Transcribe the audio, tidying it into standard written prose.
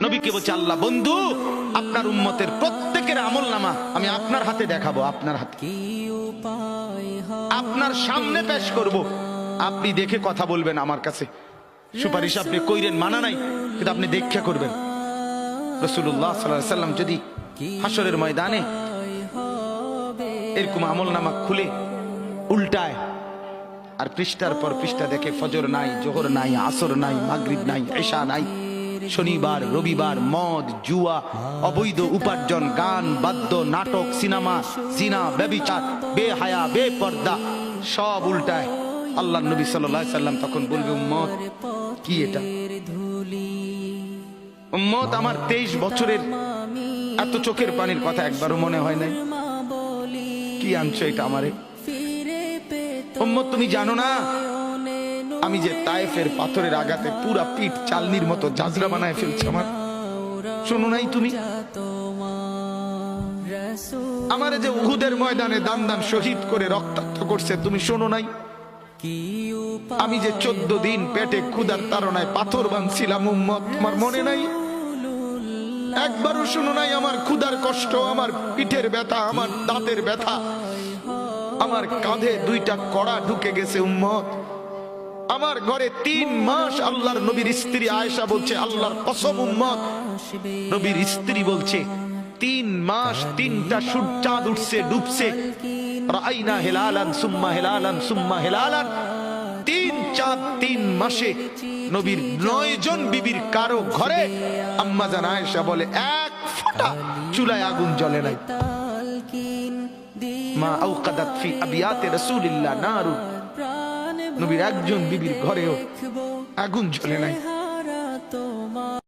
নবীকে বলছে আল্লাহ বন্ধু আপনার উম্মতের প্রত্যেকের আমলনামা আমি আপনার হাতে দেখাবো, আপনার হাতে আপনার সামনে পেশ করব, আপনি দেখে কথা বলবেন আমার কাছে, সুপারিশ আপনি কইরেন মানা নাই, কিন্তু আপনি দেখে করবেন। রাসূলুল্লাহ সাল্লাল্লাহু আলাইহি সাল্লাম যদি হাসরের ময়দানে এরকম আমলনামা খুলে উল্টায় আর পৃষ্ঠার পর পৃষ্ঠা দেখে ফজর নাই, জোহর নাই, আসর নাই, মাগরিব নাই, ইশা নাই, শনিবার রবিবার, মদ জুয়া, অবৈধ উপার্জন, গান বাদ্য, নাটক, সিনেমা, জিনা, ব্যভিচার, বেহায়া, বেপর্দা সব উল্টায়। আল্লাহর নবী সাল্লাল্লাহু আলাইহি সাল্লাম তখন বলবে উম্মত কি এটা? উম্মত আমার 23 বছরের এত চোখের পানির কথা একবারও মনে হয় নাই, কি আনছো এটা আমারে? উম্মত তুমি জানো না আমি যে তায়েফের পাথরের আঘাতে পুরা পিঠ চালনির মতো জাজরা বানায় ফেলছে আমার? শোনো নাই তুমি? আমারে যে উহুদের ময়দানে দান দান শহীদ করে রক্তাক্ত করছে, তুমি শোনো নাই? আমি যে 14 দিন পেটে ক্ষুধার তাড়নায় পাথর বাঁধছিলাম, উম্মত তোমার মনে নাই? একবারও শোনো নাই আমার ক্ষুধার কষ্ট, আমার পিঠের ব্যথা, আমার দাঁতের ব্যথা, আমার কাঁধে 2টা কড়া ঢুকে গেছে? উম্মত আমার ঘরে 3 মাস আল্লাহর নবীর স্ত্রী আয়েশা বলছে আল্লাহর কসম উম্মত নবীর স্ত্রী বলছে 3 মাস 3টা সূর্যাদ উঠছে ডুবছে, রাইনা হিলালান সুম্মা হিলালান সুম্মা হিলালান, 3 চাঁদ 3 মাসে নবীর 9 জন বিবির কারো ঘরে আম্মা জান আয়েশা বলে এক ফোঁটা চুলায় আগুন জ্বলে নাই। মা আওকাদাত ফি আবিয়াতে রাসূলিল্লাহ নারু, নবীর একজন বিবির ঘরেও আগুন জ্বলে নাই।